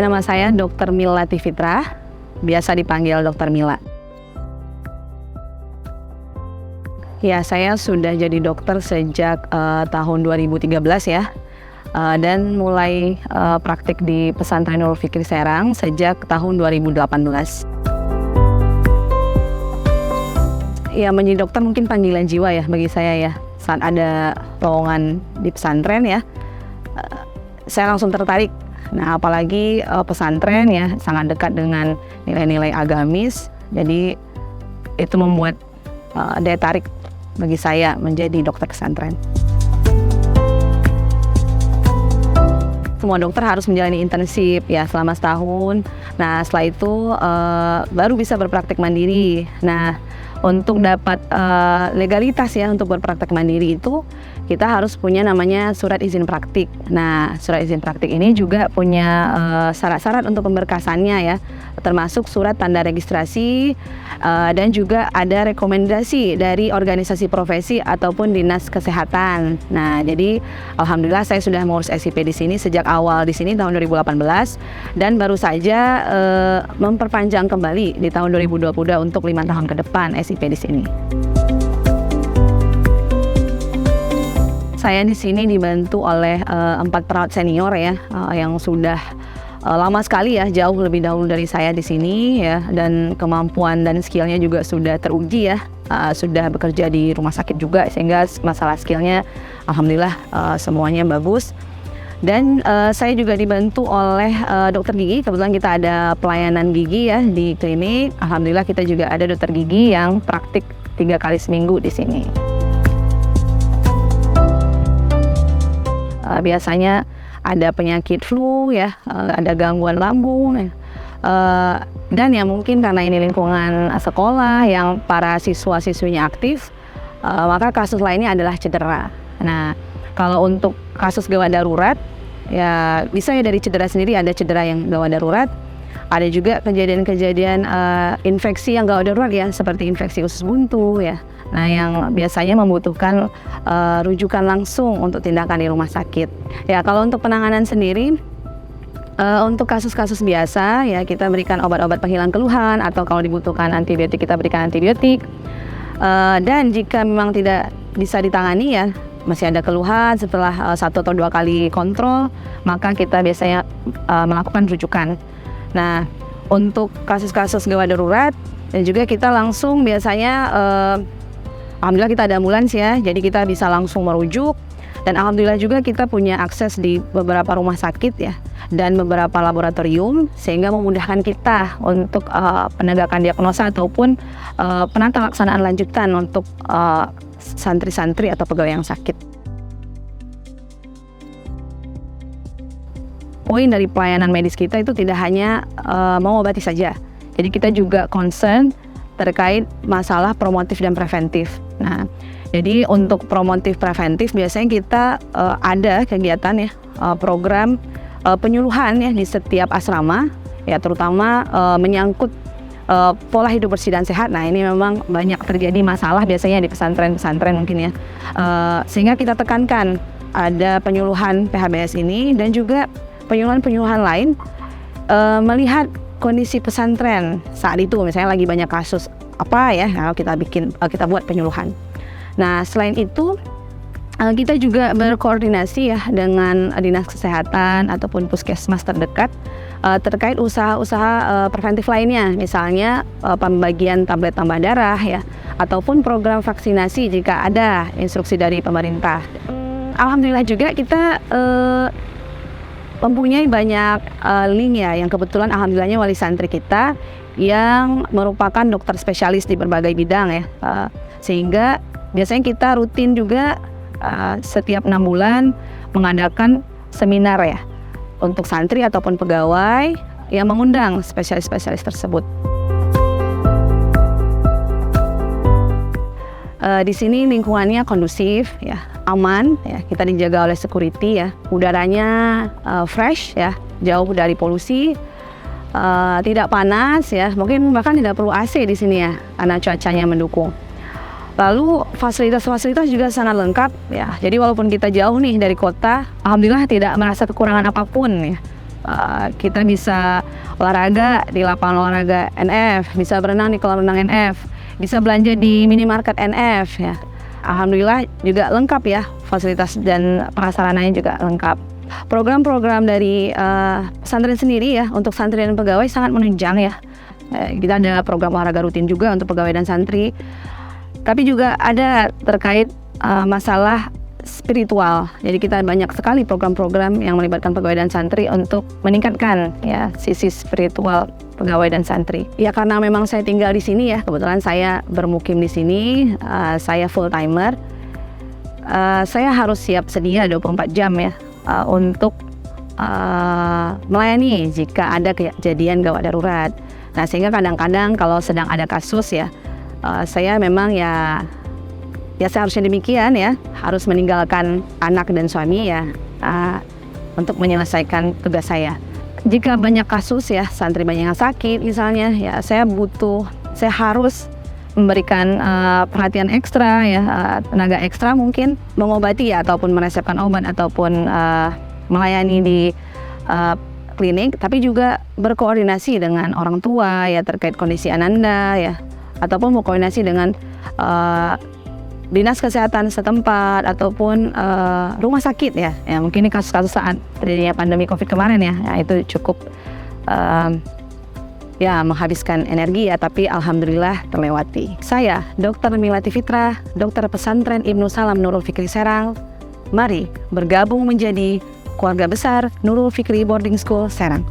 nama saya Dr. Mila Tivitra, biasa dipanggil Dr. Mila. Ya, saya sudah jadi dokter sejak tahun 2013 ya, dan mulai praktik di Pesantren Nurul Fikri Serang sejak tahun 2018. Ya, menjadi dokter mungkin panggilan jiwa ya bagi saya ya. Saat ada lowongan di pesantren ya, saya langsung tertarik. Nah, apalagi pesantren ya sangat dekat dengan nilai-nilai agamis, jadi itu membuat daya tarik bagi saya menjadi dokter pesantren. Semua dokter harus menjalani internship ya selama setahun. Nah, setelah itu baru bisa berpraktek mandiri. Nah, untuk dapat legalitas ya untuk berpraktek mandiri itu kita harus punya namanya surat izin praktik. Nah, surat izin praktik ini juga punya syarat-syarat untuk pemberkasannya ya, termasuk surat tanda registrasi dan juga ada rekomendasi dari organisasi profesi ataupun dinas kesehatan. Nah, jadi alhamdulillah saya sudah mengurus SIP di sini sejak awal di sini tahun 2018 dan baru saja memperpanjang kembali di tahun 2020 untuk 5 tahun ke depan SIP di sini. Saya di sini dibantu oleh 4 perawat senior ya, yang sudah lama sekali ya, jauh lebih dahulu dari saya di sini ya, dan kemampuan dan skillnya juga sudah teruji ya, sudah bekerja di rumah sakit juga sehingga masalah skillnya alhamdulillah semuanya bagus. Dan saya juga dibantu oleh dokter gigi. Kebetulan kita ada pelayanan gigi ya di klinik. Alhamdulillah kita juga ada dokter gigi yang praktik 3 kali seminggu di sini. Biasanya ada penyakit flu ya, ada gangguan lambung ya. Dan ya mungkin karena ini lingkungan sekolah yang para siswa-siswinya aktif, maka kasus lainnya adalah cedera. Nah, kalau untuk kasus gawat darurat ya bisa ya dari cedera sendiri, ada cedera yang gawat darurat. Ada juga kejadian-kejadian infeksi yang gawat darurat ya, seperti infeksi usus buntu ya. Nah, yang biasanya membutuhkan rujukan langsung untuk tindakan di rumah sakit. Ya, kalau untuk penanganan sendiri, untuk kasus-kasus biasa ya kita berikan obat-obat penghilang keluhan atau kalau dibutuhkan antibiotik kita berikan antibiotik. Dan jika memang tidak bisa ditangani ya, masih ada keluhan setelah 1 atau 2 kali kontrol, maka kita biasanya melakukan rujukan. Nah, untuk kasus-kasus gawat darurat dan juga kita langsung biasanya alhamdulillah kita ada ambulans ya, jadi kita bisa langsung merujuk. Dan alhamdulillah juga kita punya akses di beberapa rumah sakit ya dan beberapa laboratorium sehingga memudahkan kita untuk penegakan diagnosa ataupun penata laksanaan lanjutan untuk santri-santri atau pegawai yang sakit. Poin dari pelayanan medis kita itu tidak hanya mengobati saja. Jadi kita juga concern terkait masalah promotif dan preventif. Nah, jadi untuk promotif preventif biasanya kita ada kegiatan ya, program penyuluhan ya di setiap asrama ya, terutama menyangkut pola hidup bersih dan sehat. Nah, ini memang banyak terjadi masalah biasanya di pesantren-pesantren mungkin ya, sehingga kita tekankan ada penyuluhan PHBS ini dan juga penyuluhan-penyuluhan lain melihat kondisi pesantren saat itu, misalnya lagi banyak kasus apa ya, kalau kita buat penyuluhan. Nah, selain itu kita juga berkoordinasi ya dengan dinas kesehatan ataupun puskesmas terdekat terkait usaha-usaha preventif lainnya, misalnya pembagian tablet tambah darah ya, ataupun program vaksinasi jika ada instruksi dari pemerintah. Alhamdulillah juga kita mempunyai banyak link ya, yang kebetulan alhamdulillahnya wali santri kita yang merupakan dokter spesialis di berbagai bidang ya, sehingga biasanya kita rutin juga setiap 6 bulan mengadakan seminar ya untuk santri ataupun pegawai yang mengundang spesialis-spesialis tersebut. Di sini lingkungannya kondusif ya, aman ya, kita dijaga oleh security ya, udaranya fresh ya, jauh dari polusi, tidak panas ya, mungkin bahkan tidak perlu AC di sini ya karena cuacanya mendukung. Lalu fasilitas-fasilitas juga sangat lengkap ya, jadi walaupun kita jauh nih dari kota, alhamdulillah tidak merasa kekurangan apapun ya. Kita bisa olahraga di lapangan olahraga NF, bisa berenang di kolam renang NF, bisa belanja di minimarket NF ya. Alhamdulillah juga lengkap ya, fasilitas dan prasarananya juga lengkap. Program-program dari pesantren sendiri ya, untuk santri dan pegawai sangat menunjang ya. Kita ada program olahraga rutin juga untuk pegawai dan santri. Tapi juga ada terkait masalah spiritual. Jadi kita banyak sekali program-program yang melibatkan pegawai dan santri untuk meningkatkan ya sisi spiritual pegawai dan santri. Ya karena memang saya tinggal di sini ya, kebetulan saya bermukim di sini, saya full timer. Saya harus siap sedia 24 jam ya untuk melayani jika ada kejadian gawat darurat. Nah sehingga kadang-kadang kalau sedang ada kasus ya, saya memang ya seharusnya demikian ya, harus meninggalkan anak dan suami ya untuk menyelesaikan tugas saya. Jika banyak kasus ya, santri banyak yang sakit misalnya ya, saya harus memberikan perhatian ekstra ya, tenaga ekstra mungkin mengobati ya, ataupun meresepkan obat ataupun melayani di klinik, tapi juga berkoordinasi dengan orang tua ya terkait kondisi ananda ya, ataupun berkoordinasi dengan dinas kesehatan setempat ataupun rumah sakit ya. Mungkin ini kasus-kasus saat terjadinya pandemi COVID kemarin ya, itu cukup menghabiskan energi ya, tapi alhamdulillah terlewati. Saya Dr. Milati Fitra, dokter pesantren Ibnu Salam Nurul Fikri Serang. Mari bergabung menjadi keluarga besar Nurul Fikri Boarding School Serang.